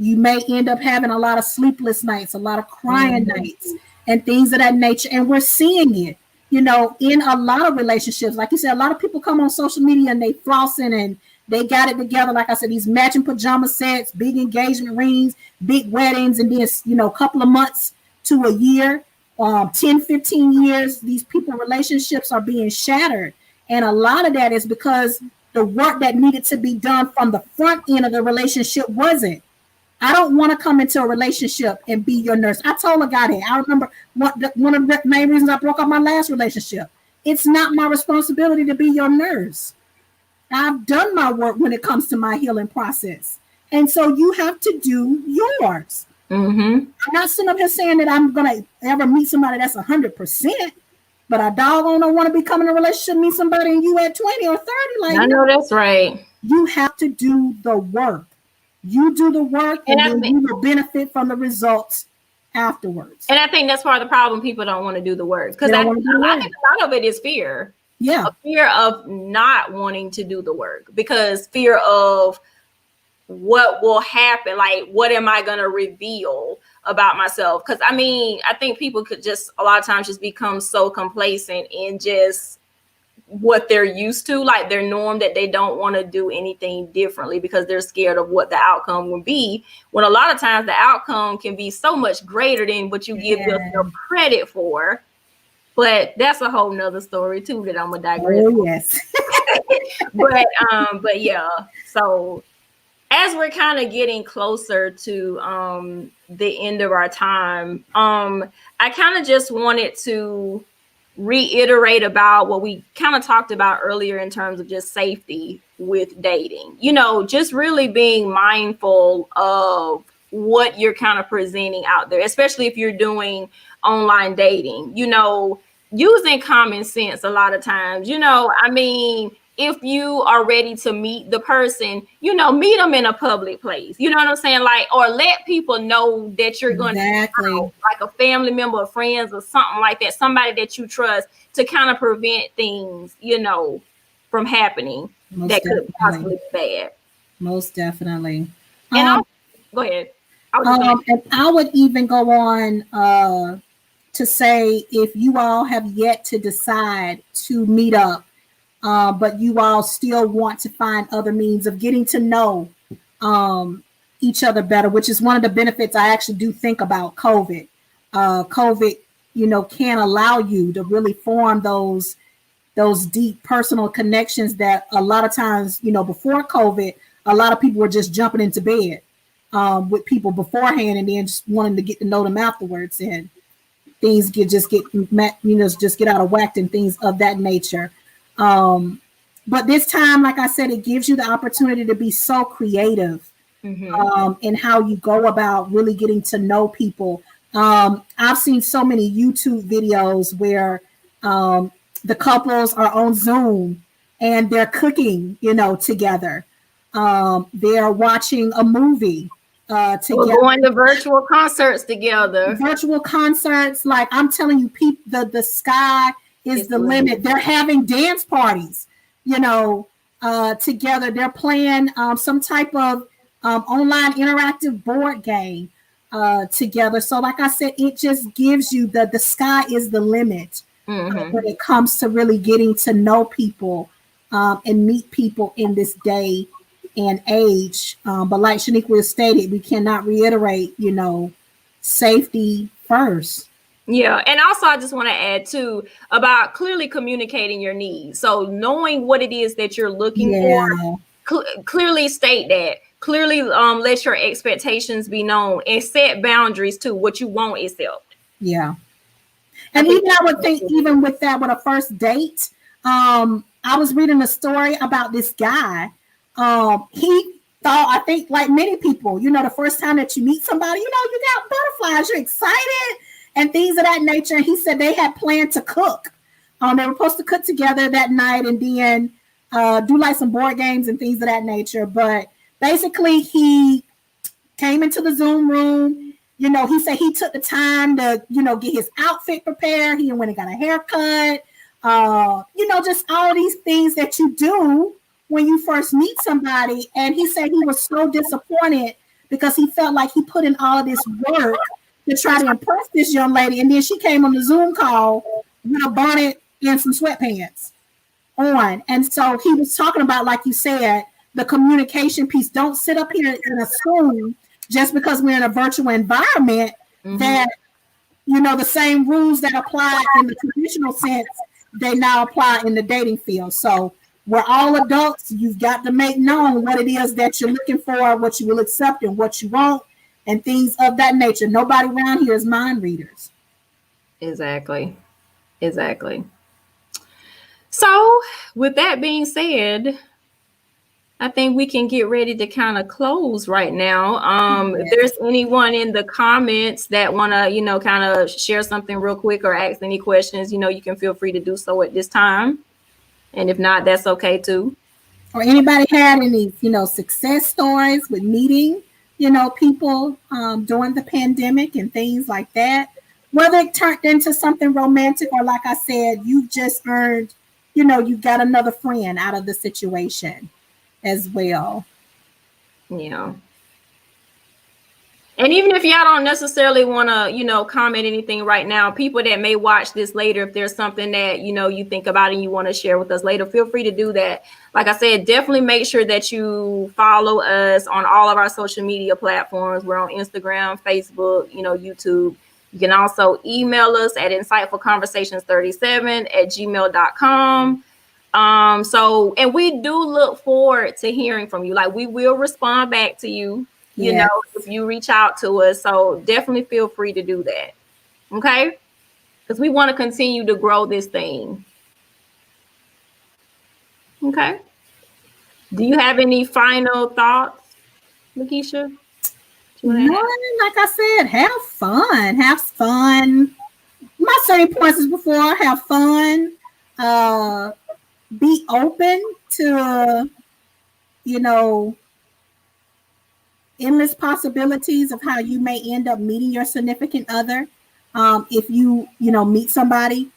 You may end up having a lot of sleepless nights, a lot of crying nights, and things of that nature. And we're seeing it, in a lot of relationships. Like you said, a lot of people come on social media and they flossing and they got it together. Like I said, these matching pajama sets, big engagement rings, big weddings, and then, a couple of months to a year, 10, 15 years, these people relationships are being shattered. And a lot of that is because the work that needed to be done from the front end of the relationship wasn't. I don't want to come into a relationship and be your nurse. I told a guy that. I remember one of the main reasons I broke up my last relationship. It's not my responsibility to be your nurse. I've done my work when it comes to my healing process. And so you have to do yours. I'm not sitting up here saying that I'm going to ever meet somebody that's 100%, but I doggone don't want to be coming in a relationship, meet somebody and you at 20 or 30. Like, I know that's right. You have to do the work. You do the work, and then you will benefit from the results afterwards. And I think that's part of the problem. People don't want to do the work, because I think a lot of it is fear. Yeah. A fear of not wanting to do the work, because fear of what will happen. Like, what am I going to reveal about myself? Because I think people could just a lot of times just become so complacent in just what they're used to, like their norm, that they don't want to do anything differently because they're scared of what the outcome will be, when a lot of times the outcome can be so much greater than what you give yourself credit for. But that's a whole nother story too that I'm gonna digress. Oh, yes. but yeah, so as we're kind of getting closer to the end of our time, I kind of just wanted to reiterate about what we kind of talked about earlier in terms of just safety with dating. Just really being mindful of what you're kind of presenting out there, especially if you're doing online dating, using common sense a lot of times. If you are ready to meet the person, meet them in a public place. You know what I'm saying? Like, or let people know that you're going to, like a family member or friends or something like that, somebody that you trust, to kind of prevent things, from happening could possibly be bad. Most definitely. And go ahead. And I would even go on to say, if you all have yet to decide to meet up, but you all still want to find other means of getting to know each other better, which is one of the benefits I actually do think about COVID. COVID, can allow you to really form those deep personal connections that a lot of times, before COVID, a lot of people were just jumping into bed with people beforehand and then just wanting to get to know them afterwards, and things just get out of whack and things of that nature. But this time, like I said, it gives you the opportunity to be so creative in how you go about really getting to know people. I've seen so many YouTube videos where the couples are on Zoom and they're cooking, together. They're watching a movie together. We're going to virtual concerts together. Virtual concerts, like I'm telling you, the sky is the limit. They're having dance parties, together. They're playing some type of online interactive board game together. So like I said, it just gives you the sky is the limit when it comes to really getting to know people and meet people in this day and age. But like Shnequia stated, we cannot reiterate, safety first. Yeah. And also I just want to add too about clearly communicating your needs. So knowing what it is that you're looking for, clearly state that. Clearly let your expectations be known and set boundaries to what you won't accept. Yeah. And even I would think even with that, with a first date, I was reading a story about this guy. He thought, I think like many people, the first time that you meet somebody, you got butterflies, you're excited and things of that nature. And he said they had planned to cook. They were supposed to cook together that night and then do like some board games and things of that nature. But basically, he came into the Zoom room. He said he took the time to, get his outfit prepared. He went and got a haircut. Just all these things that you do when you first meet somebody. And he said he was so disappointed because he felt like he put in all of this work to try to impress this young lady. And then she came on the Zoom call with a bonnet and some sweatpants on. And so he was talking about, like you said, the communication piece. Don't sit up here and assume just because we're in a virtual environment that, the same rules that apply in the traditional sense, they now apply in the dating field. So we're all adults. You've got to make known what it is that you're looking for, what you will accept and what you won't, and things of that nature. Nobody around here is mind readers. Exactly. So with that being said, I think we can get ready to kind of close right now. If there's anyone in the comments that want to, kind of share something real quick or ask any questions, you can feel free to do so at this time. And if not, that's okay too. Or anybody had any, success stories with meeting, people during the pandemic and things like that, whether it turned into something romantic or like I said, you just earned, you got another friend out of the situation as well. Yeah. And even if y'all don't necessarily want to, comment anything right now, people that may watch this later, if there's something that, you think about and you want to share with us later, feel free to do that. Like I said, definitely make sure that you follow us on all of our social media platforms. We're on Instagram, Facebook, YouTube. You can also email us at insightfulconversations37@gmail.com. And we do look forward to hearing from you. Like we will respond back to you, if you reach out to us. So definitely feel free to do that. Okay. Because we want to continue to grow this thing. Okay. Do you have any final thoughts, Lakesha? Like I said, have fun. My same points as before, have fun. Be open to, endless possibilities of how you may end up meeting your significant other. If you, meet somebody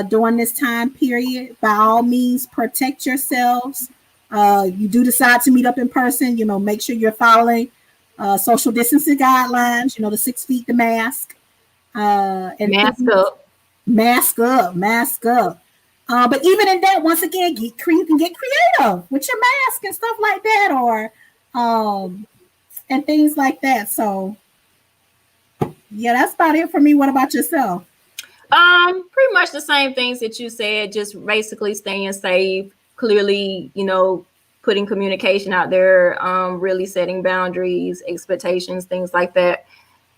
during this time period, by all means, protect yourselves. You do decide to meet up in person, make sure you're following social distancing guidelines, the 6 feet, the mask. And mask up. But even in that, once again, you can get creative with your mask and stuff like that, or and things like that. So yeah, that's about it for me. What about yourself? Pretty much the same things that you said, just basically staying safe, clearly, putting communication out there, really setting boundaries, expectations, things like that.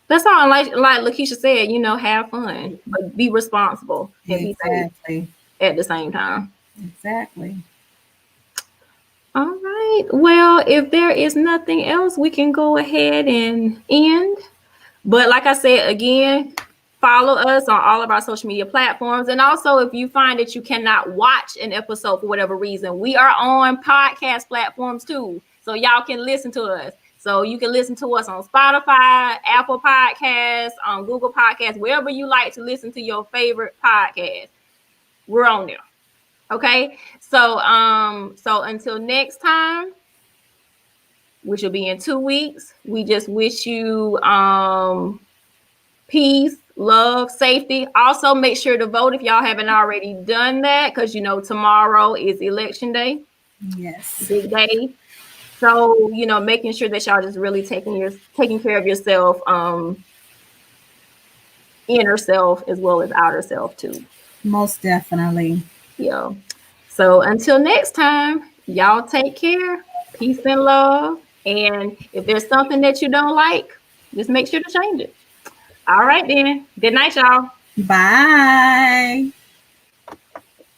That's all. Like Lakeisha said, have fun, but be responsible and be safe Exactly. at the same time. Exactly. All right. Well, if there is nothing else, we can go ahead and end. But like I said, again, follow us on all of our social media platforms. And also, if you find that you cannot watch an episode for whatever reason, we are on podcast platforms too. So y'all can listen to us. So you can listen to us on Spotify, Apple Podcasts, on Google Podcasts, wherever you like to listen to your favorite podcast. We're on there. Okay. So until next time, which will be in 2 weeks, we just wish you peace, love, safety. Also, make sure to vote if y'all haven't already done that, because tomorrow is election day. Yes. Big day. So, making sure that y'all just really taking care of yourself, inner self as well as outer self too. Most definitely. Yeah. So until next time, y'all take care. Peace and love. And if there's something that you don't like, just make sure to change it. All right then. Good night, y'all. Bye.